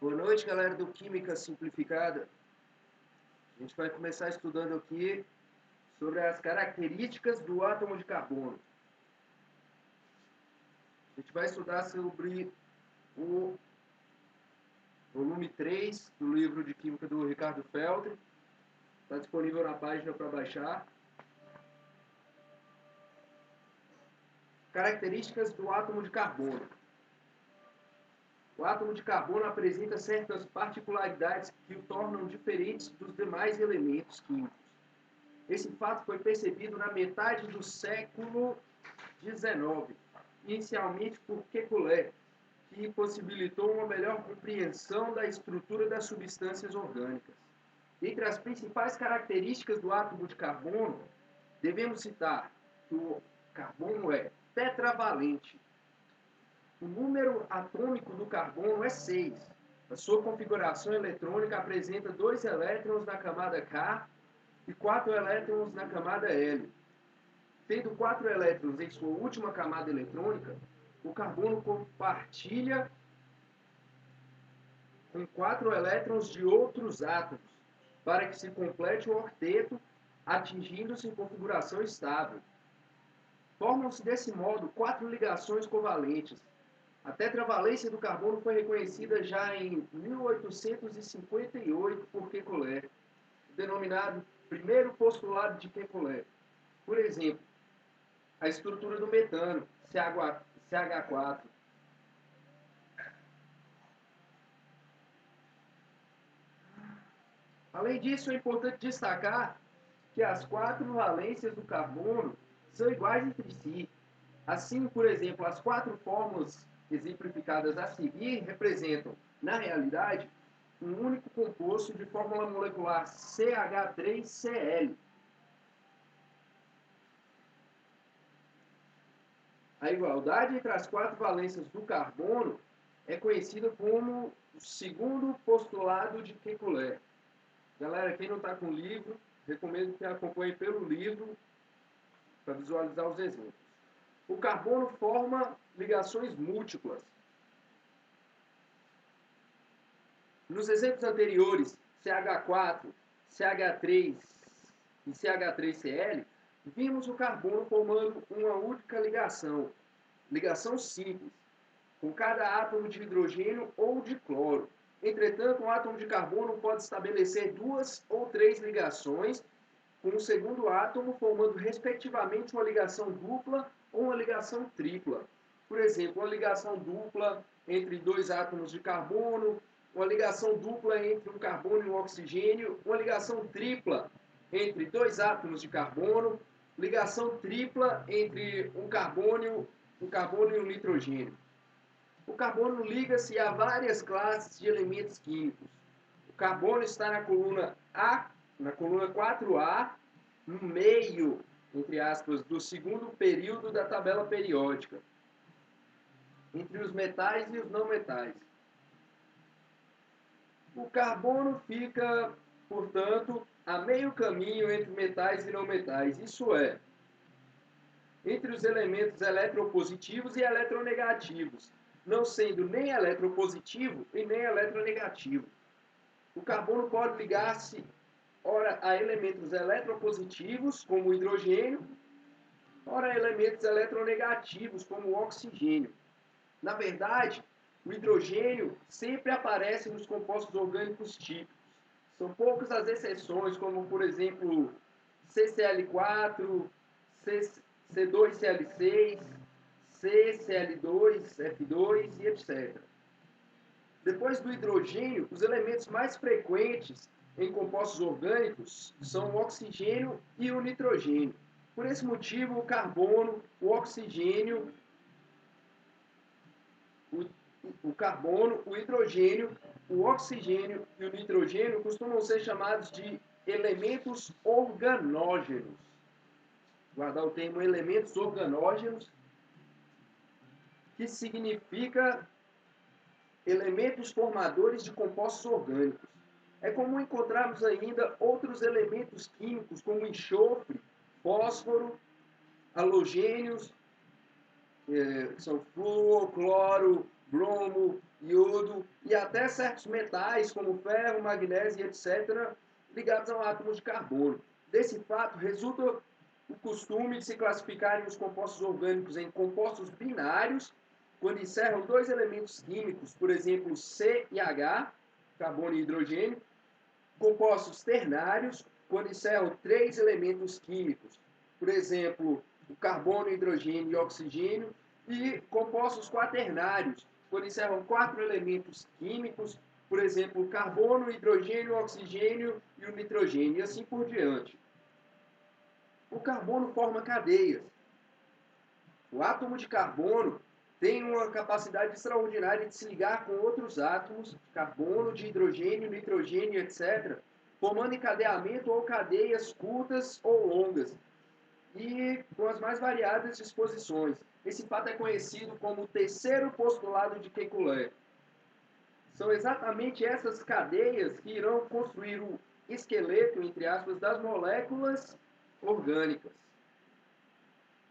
Boa noite, galera do Química Simplificada. A gente vai começar estudando aqui sobre as características do átomo de carbono. A gente vai estudar sobre o volume 3 do livro de Química do Ricardo Felder. Está disponível na página para baixar. Características do átomo de carbono. O átomo de carbono apresenta certas particularidades que o tornam diferente dos demais elementos químicos. Esse fato foi percebido na metade do século XIX, inicialmente por Kekulé, que possibilitou uma melhor compreensão da estrutura das substâncias orgânicas. Entre as principais características do átomo de carbono, devemos citar que o carbono é tetravalente. O número atômico do carbono é 6. A sua configuração eletrônica apresenta 2 elétrons na camada K e 4 elétrons na camada L. Tendo 4 elétrons em sua última camada eletrônica, o carbono compartilha com 4 elétrons de outros átomos, para que se complete o octeto, atingindo-se em configuração estável. Formam-se desse modo 4 ligações covalentes. A tetravalência do carbono foi reconhecida já em 1858 por Kekulé, denominado primeiro postulado de Kekulé. Por exemplo, a estrutura do metano, CH4. Além disso, é importante destacar que as 4 valências do carbono são iguais entre si. Assim, por exemplo, as 4 fórmulas exemplificadas a seguir representam, na realidade, um único composto de fórmula molecular CH3Cl. A igualdade entre as 4 valências do carbono é conhecida como o segundo postulado de Kekulé. Galera, quem não está com o livro, recomendo que acompanhe pelo livro para visualizar os exemplos. O carbono forma ligações múltiplas. Nos exemplos anteriores, CH4, CH3 e CH3Cl, vimos o carbono formando uma única ligação simples, com cada átomo de hidrogênio ou de cloro. Entretanto, um átomo de carbono pode estabelecer 2 ou 3 ligações com o segundo átomo, formando respectivamente uma ligação dupla ou uma ligação tripla. Por exemplo, uma ligação dupla entre 2 átomos de carbono, uma ligação dupla entre um carbono e um oxigênio, uma ligação tripla entre 2 átomos de carbono, ligação tripla entre um carbono e um nitrogênio. O carbono liga-se a várias classes de elementos químicos. O carbono está na coluna 4A, no meio, entre aspas, do segundo período da tabela periódica, entre os metais e os não metais. O carbono fica, portanto, a meio caminho entre metais e não metais, isso é, entre os elementos eletropositivos e eletronegativos, não sendo nem eletropositivo e nem eletronegativo. O carbono pode ligar-se, ora, a elementos eletropositivos, como o hidrogênio, ora, a elementos eletronegativos, como o oxigênio. Na verdade, o hidrogênio sempre aparece nos compostos orgânicos típicos. São poucas as exceções, como, por exemplo, CCl4, C2Cl6, CCl2, F2 e etc. Depois do hidrogênio, os elementos mais frequentes em compostos orgânicos são o oxigênio e o nitrogênio. Por esse motivo, o carbono, o oxigênio, o carbono, o hidrogênio, o oxigênio e o nitrogênio costumam ser chamados de elementos organógenos. Guardar o termo elementos organógenos, que significa elementos formadores de compostos orgânicos. É comum encontrarmos ainda outros elementos químicos, como enxofre, fósforo, halogênios, são flúor, cloro, bromo, iodo e até certos metais como ferro, magnésio, etc., ligados ao átomo de carbono. Desse fato, resulta o costume de se classificarem os compostos orgânicos em compostos binários, quando encerram dois elementos químicos, por exemplo, C e H, carbono e hidrogênio, compostos ternários, quando encerram três elementos químicos, por exemplo, o carbono, hidrogênio e oxigênio, e compostos quaternários, quando encerram quatro elementos químicos, por exemplo, o carbono, hidrogênio, oxigênio e o nitrogênio, e assim por diante. O carbono forma cadeias. O átomo de carbono tem uma capacidade extraordinária de se ligar com outros átomos de carbono, de hidrogênio, nitrogênio, etc., formando encadeamento ou cadeias curtas ou longas, e com as mais variadas disposições. Esse fato é conhecido como o terceiro postulado de Kekulé. São exatamente essas cadeias que irão construir o esqueleto, entre aspas, das moléculas orgânicas.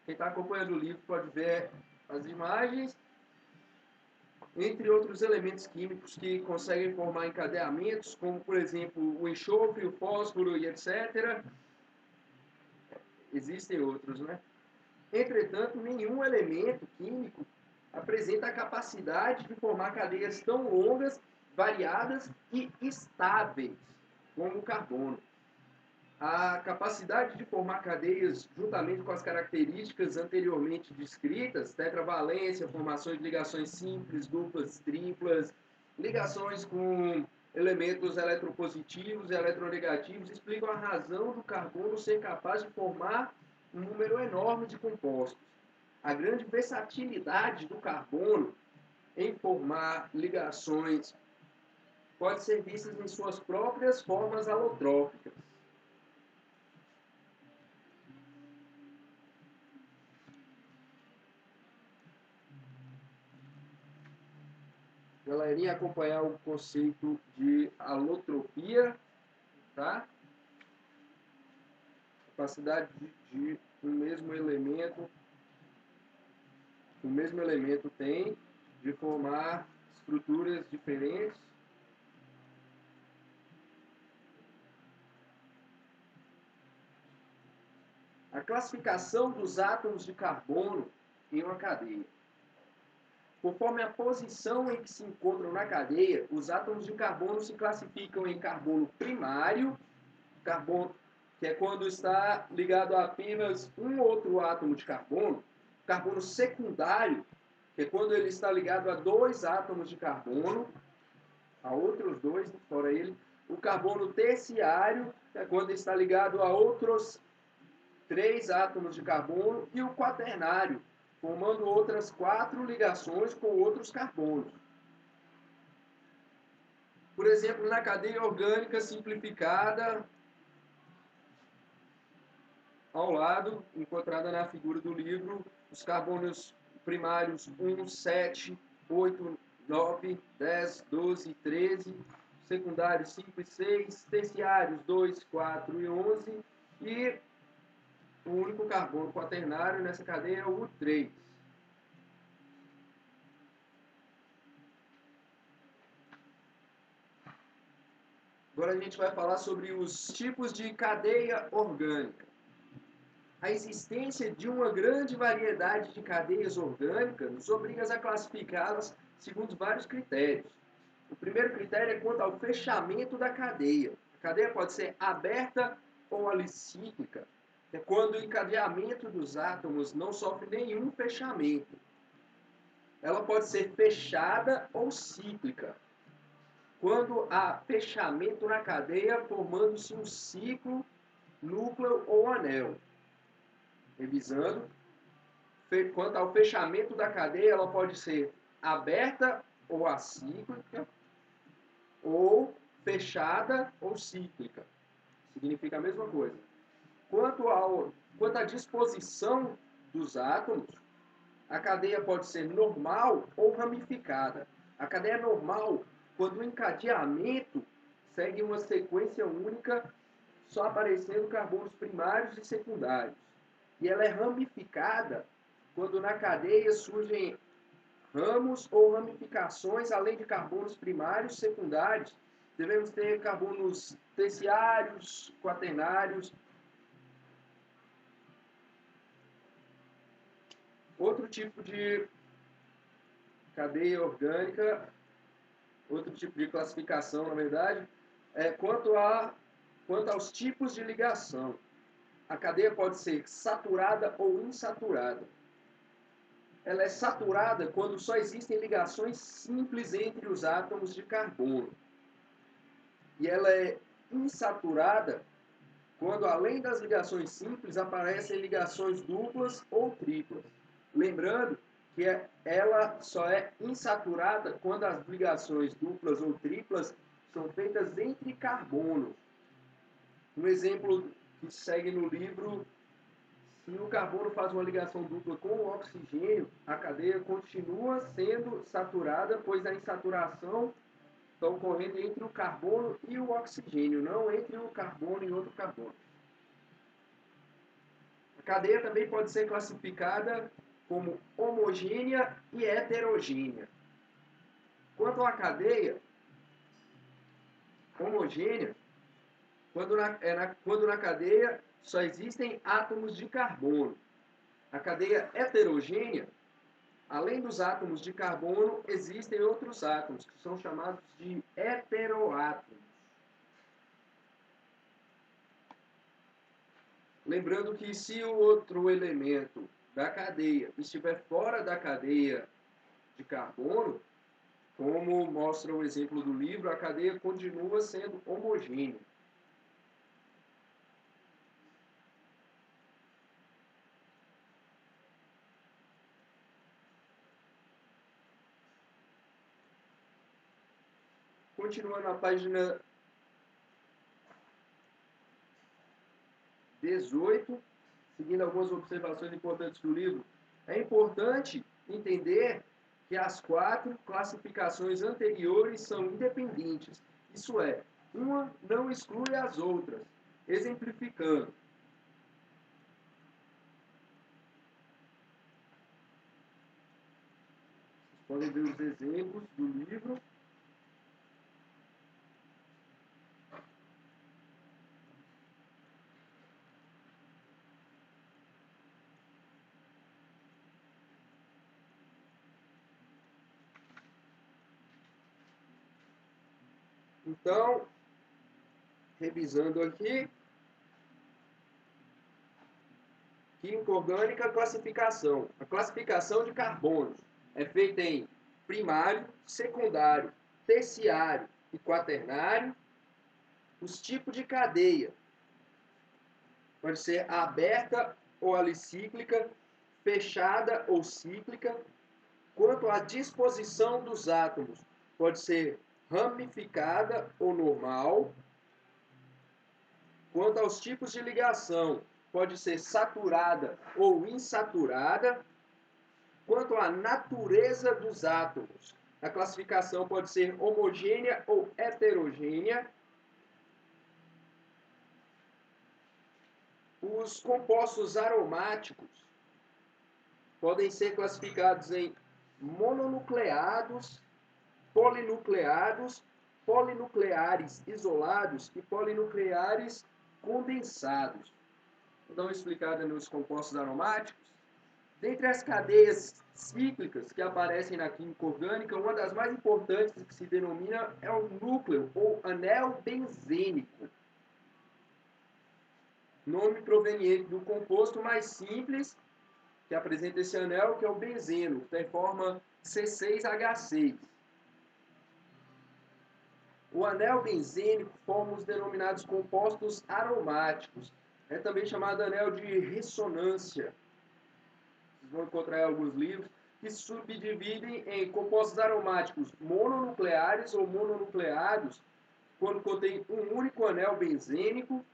Quem está acompanhando o livro pode ver as imagens, entre outros elementos químicos que conseguem formar encadeamentos, como, por exemplo, o enxofre, o fósforo e etc. Existem outros, né? Entretanto, nenhum elemento químico apresenta a capacidade de formar cadeias tão longas, variadas e estáveis como o carbono. A capacidade de formar cadeias, juntamente com as características anteriormente descritas, tetravalência, formações de ligações simples, duplas, triplas, ligações com elementos eletropositivos e eletronegativos, explicam a razão do carbono ser capaz de formar um número enorme de compostos. A grande versatilidade do carbono em formar ligações pode ser vista em suas próprias formas alotróficas. Galerinha, acompanhar o conceito de alotropia, tá? Capacidade de o mesmo elemento tem de formar estruturas diferentes. A classificação dos átomos de carbono em uma cadeia. Conforme a posição em que se encontram na cadeia, os átomos de carbono se classificam em carbono primário, carbono, que é quando está ligado a apenas um outro átomo de carbono, carbono secundário, que é quando ele está ligado a dois átomos de carbono, a outros dois, fora ele, o carbono terciário, que é quando está ligado a outros três átomos de carbono, e o quaternário, formando outras quatro ligações com outros carbonos. Por exemplo, na cadeia orgânica simplificada, ao lado, encontrada na figura do livro, os carbonos primários 1, 7, 8, 9, 10, 12, 13, secundários 5 e 6, terciários 2, 4 e 11, e o único carbono quaternário nessa cadeia é o 3. Agora a gente vai falar sobre os tipos de cadeia orgânica. A existência de uma grande variedade de cadeias orgânicas nos obriga a classificá-las segundo vários critérios. O primeiro critério é quanto ao fechamento da cadeia. A cadeia pode ser aberta ou alicíclica, é quando o encadeamento dos átomos não sofre nenhum fechamento. Ela pode ser fechada ou cíclica, quando há fechamento na cadeia, formando-se um ciclo, núcleo ou anel. Revisando, quanto ao fechamento da cadeia, ela pode ser aberta ou acíclica, ou fechada ou cíclica. Significa a mesma coisa. Quanto à disposição dos átomos, a cadeia pode ser normal ou ramificada. A cadeia normal, quando o encadeamento segue uma sequência única, só aparecendo carbonos primários e secundários. E ela é ramificada quando na cadeia surgem ramos ou ramificações, além de carbonos primários, secundários. Devemos ter carbonos terciários, quaternários. Outro tipo de cadeia orgânica, outro tipo de classificação, na verdade, é quanto aos tipos de ligação. A cadeia pode ser saturada ou insaturada. Ela é saturada quando só existem ligações simples entre os átomos de carbono. E ela é insaturada quando, além das ligações simples, aparecem ligações duplas ou triplas. Lembrando que ela só é insaturada quando as ligações duplas ou triplas são feitas entre carbonos. Um exemplo que segue no livro: se o carbono faz uma ligação dupla com o oxigênio, a cadeia continua sendo saturada, pois a insaturação está ocorrendo entre o carbono e o oxigênio, não entre o carbono e outro carbono. A cadeia também pode ser classificada como homogênea e heterogênea. Quanto à cadeia homogênea, quando na cadeia só existem átomos de carbono. A cadeia heterogênea, além dos átomos de carbono, existem outros átomos, que são chamados de heteroátomos. Lembrando que se o outro elemento da cadeia estiver fora da cadeia de carbono, como mostra o exemplo do livro, a cadeia continua sendo homogênea. Continuando na página 18, seguindo algumas observações importantes do livro, é importante entender que as 4 classificações anteriores são independentes. Isso é, uma não exclui as outras. Exemplificando, vocês podem ver os exemplos do livro. Então, revisando aqui, química orgânica, classificação. A classificação de carbonos é feita em primário, secundário, terciário e quaternário. Os tipos de cadeia pode ser aberta ou alicíclica, fechada ou cíclica. Quanto à disposição dos átomos, pode ser ramificada ou normal. Quanto aos tipos de ligação, pode ser saturada ou insaturada. Quanto à natureza dos átomos, a classificação pode ser homogênea ou heterogênea. Os compostos aromáticos podem ser classificados em mononucleados, polinucleados, polinucleares isolados e polinucleares condensados. Vou dar uma explicada nos compostos aromáticos. Dentre as cadeias cíclicas que aparecem na química orgânica, uma das mais importantes que se denomina é o núcleo ou anel benzênico. Nome proveniente do composto mais simples que apresenta esse anel, que é o benzeno, que tem forma C6H6. O anel benzênico forma os denominados compostos aromáticos. É também chamado anel de ressonância. Vocês vão encontrar em alguns livros, que se subdividem em compostos aromáticos mononucleares ou mononucleados, quando contém um único anel benzênico,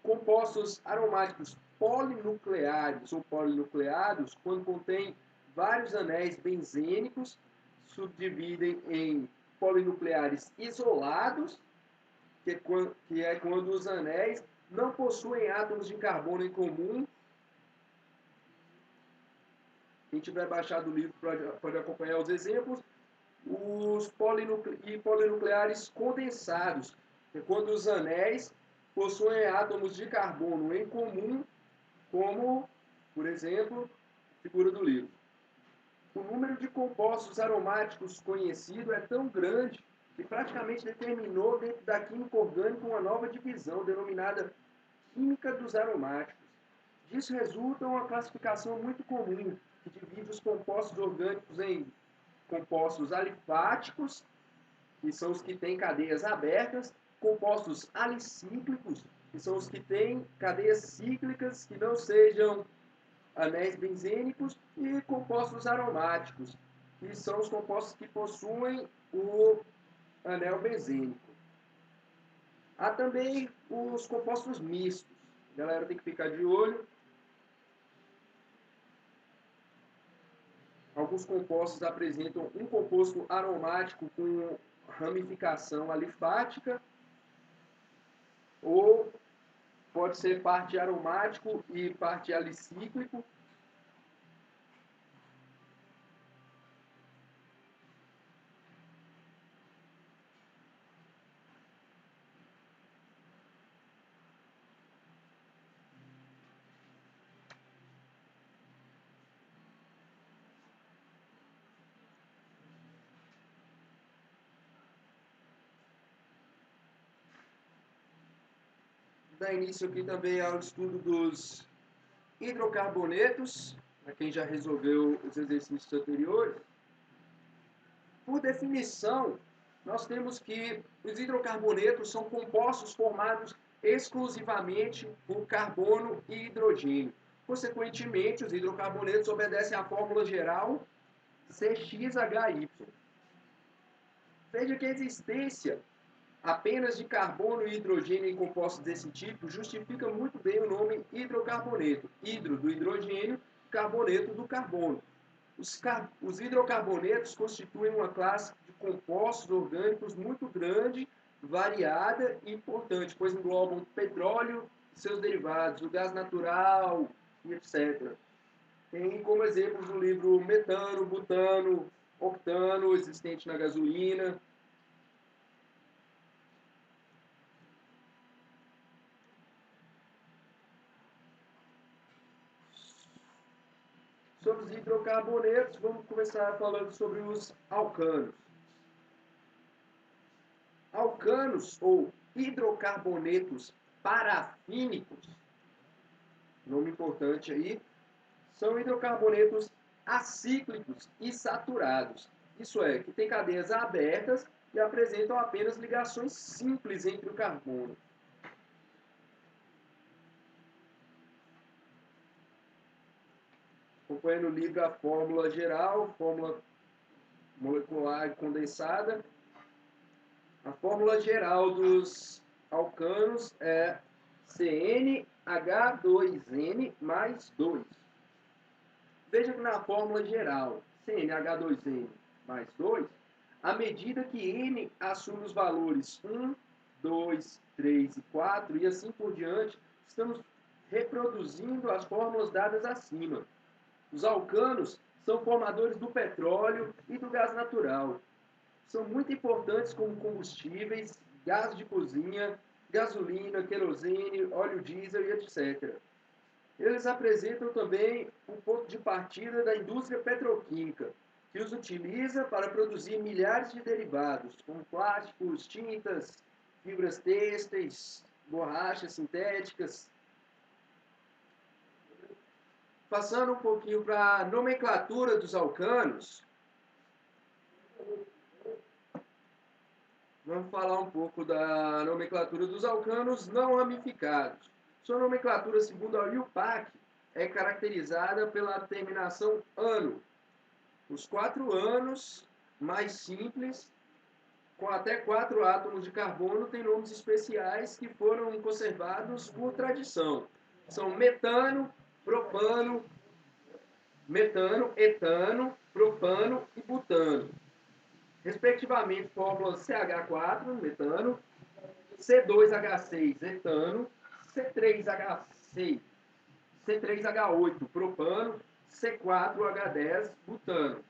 compostos aromáticos polinucleares ou polinucleados, quando contém vários anéis benzênicos, subdividem em polinucleares isolados, que é quando os anéis não possuem átomos de carbono em comum, Quem tiver baixado o livro pode acompanhar os exemplos. Os polinucleares condensados, que é quando os anéis possuem átomos de carbono em comum, como, por exemplo, figura do livro. O número de compostos aromáticos conhecido é tão grande que praticamente determinou dentro da química orgânica uma nova divisão, denominada química dos aromáticos. Disso resulta uma classificação muito comum, que divide os compostos orgânicos em compostos alifáticos, que são os que têm cadeias abertas, compostos alicíclicos, que são os que têm cadeias cíclicas que não sejam anéis benzênicos, e compostos aromáticos, que são os compostos que possuem o anel benzênico. Há também os compostos mistos. A galera tem que ficar de olho. Alguns compostos apresentam um composto aromático com ramificação alifática, ou pode ser parte aromático e parte alicíclico. Dá início aqui também ao estudo dos hidrocarbonetos, para quem já resolveu os exercícios anteriores. Por definição, nós temos que os hidrocarbonetos são compostos formados exclusivamente por carbono e hidrogênio. Consequentemente, os hidrocarbonetos obedecem à fórmula geral CXHY. Veja que a existência apenas de carbono e hidrogênio em compostos desse tipo justifica muito bem o nome hidrocarboneto. Hidro do hidrogênio, carboneto do carbono. Os hidrocarbonetos constituem uma classe de compostos orgânicos muito grande, variada e importante, pois englobam petróleo e seus derivados, o gás natural e etc. Tem como exemplos no livro metano, butano, octano, existente na gasolina. Sobre os hidrocarbonetos, vamos começar falando sobre os alcanos. Alcanos ou hidrocarbonetos parafínicos, nome importante aí, são hidrocarbonetos acíclicos e saturados. Isso é, que têm cadeias abertas e apresentam apenas ligações simples entre o carbono. Acompanha no livro a fórmula geral, fórmula molecular condensada. A fórmula geral dos alcanos é CnH2n mais 2. Veja que na fórmula geral CnH2n mais 2, à medida que n assume os valores 1, 2, 3 e 4 e assim por diante, estamos reproduzindo as fórmulas dadas acima. Os alcanos são formadores do petróleo e do gás natural. São muito importantes como combustíveis, gás de cozinha, gasolina, querosene, óleo diesel e etc. Eles apresentam também o ponto de partida da indústria petroquímica, que os utiliza para produzir milhares de derivados, como plásticos, tintas, fibras têxteis, borrachas sintéticas. Passando um pouquinho para a nomenclatura dos alcanos, vamos falar um pouco da nomenclatura dos alcanos não ramificados. Sua nomenclatura, segundo a UPAC, é caracterizada pela terminação ano. Os 4 anos mais simples, com até 4 átomos de carbono, têm nomes especiais que foram conservados por tradição. São metano, propano, etano, propano e butano. Respectivamente, fórmulas CH4, metano, C2H6, etano, C3H6, C3H8, propano, C4H10 butano.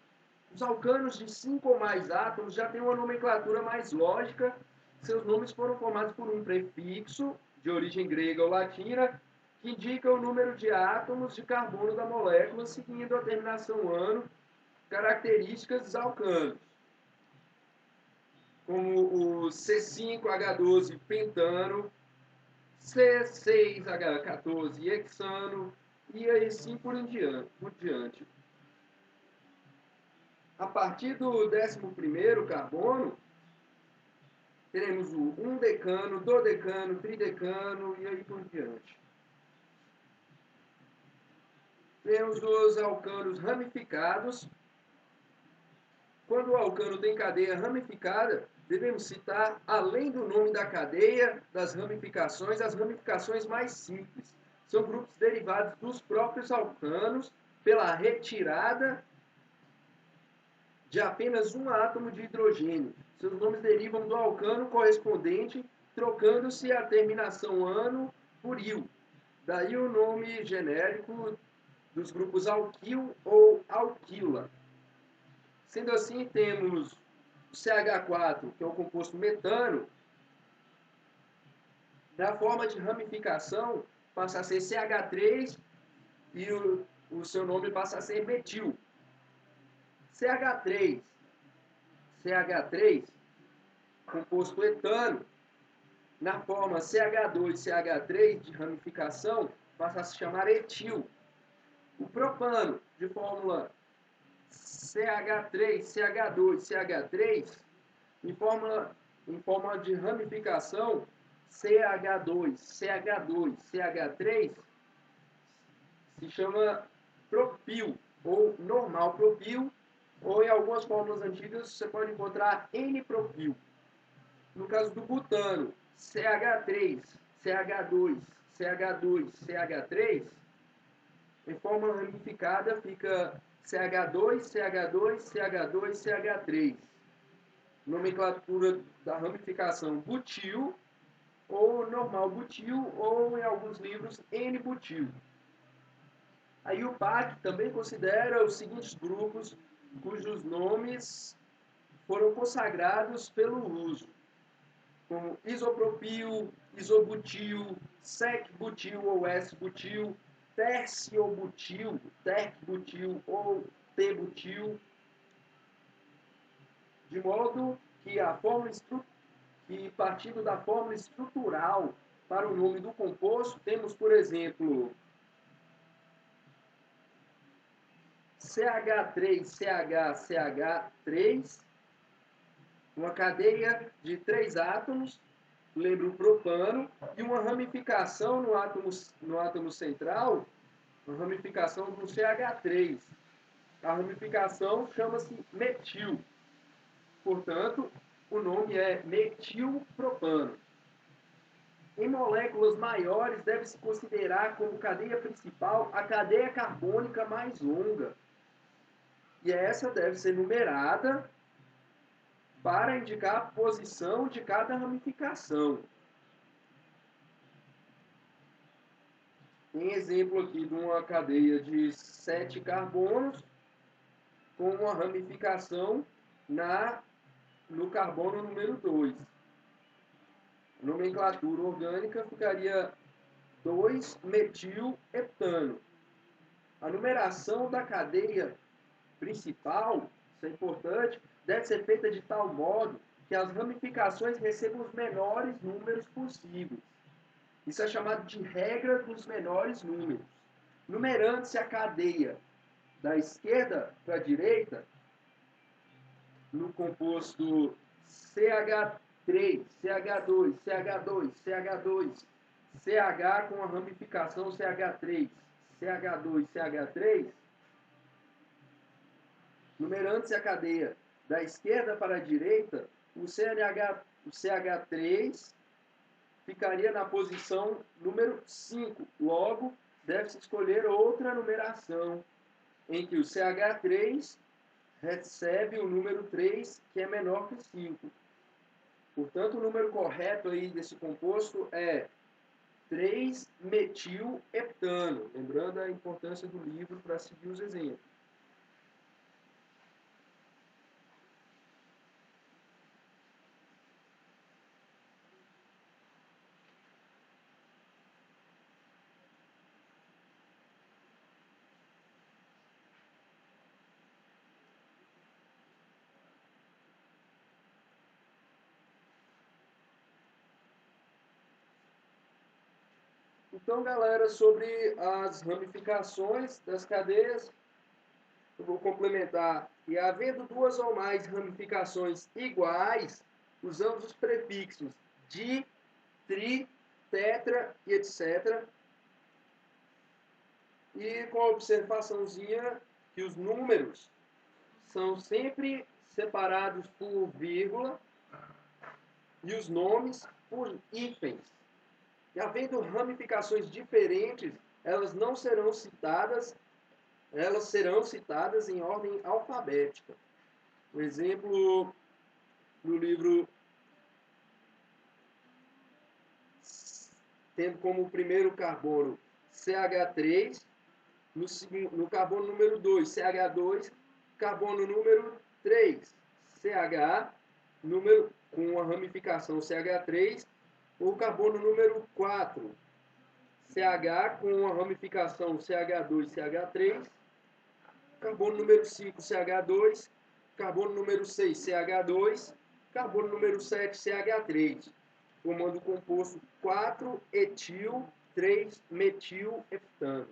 Os alcanos de 5 ou mais átomos já têm uma nomenclatura mais lógica. Seus nomes foram formados por um prefixo, de origem grega ou latina, que indica o número de átomos de carbono da molécula, seguindo a terminação ano, características dos alcanos, como o C5H12 pentano, C6H14 hexano, e assim por diante. A partir do 11º carbono, teremos o 1-decano, dodecano, tridecano e aí por diante. Temos os alcanos ramificados. Quando o alcano tem cadeia ramificada, devemos citar, além do nome da cadeia, das ramificações, as ramificações mais simples. São grupos derivados dos próprios alcanos pela retirada de apenas um átomo de hidrogênio. Seus nomes derivam do alcano correspondente, trocando-se a terminação ano por il. Daí o nome genérico dos grupos alquil ou alquila. Sendo assim, temos o CH4, que é o composto metano, na forma de ramificação, passa a ser CH3 e o seu nome passa a ser metil. CH3, composto etano, na forma CH2CH3 de ramificação, passa a se chamar etil. O propano, de fórmula CH3CH2CH3, em forma de ramificação, CH2CH2CH3, se chama propil, ou normal propil, ou em algumas fórmulas antigas você pode encontrar N-propil. No caso do butano, CH3, CH2, CH2, CH3, em forma ramificada fica CH2, CH2, CH2, CH3. Nomenclatura da ramificação butil, ou normal butil, ou em alguns livros N-butil. A IUPAC também considera os seguintes grupos cujos nomes foram consagrados pelo uso, como isopropil, isobutil, sec-butil ou S-butil, terciobutil, terc-butil ou T-butil, de modo que partindo da fórmula estrutural para o nome do composto, temos, por exemplo, CH3CHCH3, uma cadeia de 3 átomos, lembra o propano, e uma ramificação no átomo central, uma ramificação do CH3. A ramificação chama-se metil. Portanto, o nome é metilpropano. Em moléculas maiores, deve-se considerar como cadeia principal a cadeia carbônica mais longa. E essa deve ser numerada para indicar a posição de cada ramificação. Tem exemplo aqui de uma cadeia de 7 carbonos com uma ramificação no carbono número 2. A nomenclatura orgânica ficaria 2-metil-heptano. A numeração da cadeia principal, isso é importante, deve ser feita de tal modo que as ramificações recebam os menores números possíveis. Isso é chamado de regra dos menores números. Numerando-se a cadeia da esquerda para a direita, no composto CH3, CH2, CH2, CH2, CH com a ramificação CH3, CH2, CH3, numerando-se a cadeia da esquerda para a direita, o CH3 ficaria na posição número 5. Logo, deve-se escolher outra numeração, em que o CH3 recebe o número 3, que é menor que 5. Portanto, o número correto aí desse composto é 3-metilheptano. Lembrando a importância do livro para seguir os exemplos. Então, galera, sobre as ramificações das cadeias, eu vou complementar. E havendo duas ou mais ramificações iguais, usamos os prefixos di, tri, tetra e etc. E com a observaçãozinha que os números são sempre separados por vírgula e os nomes por hífens. E havendo ramificações diferentes, elas serão citadas em ordem alfabética. Por exemplo, no livro, tendo como primeiro carbono CH3, no carbono número 2, CH2, carbono número 3, CH, com a ramificação CH3, o carbono número 4, CH com a ramificação CH2, CH3, carbono número 5, CH2, carbono número 6, CH2, carbono número 7, CH3, formando o composto 4-etil, 3-metilheptano.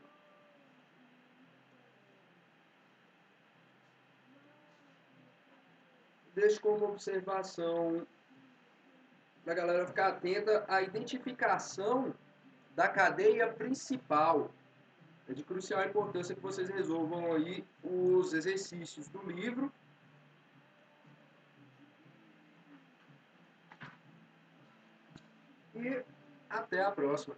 Deixo como observação da galera ficar atenta à identificação da cadeia principal. É de crucial importância que vocês resolvam aí os exercícios do livro. E até a próxima.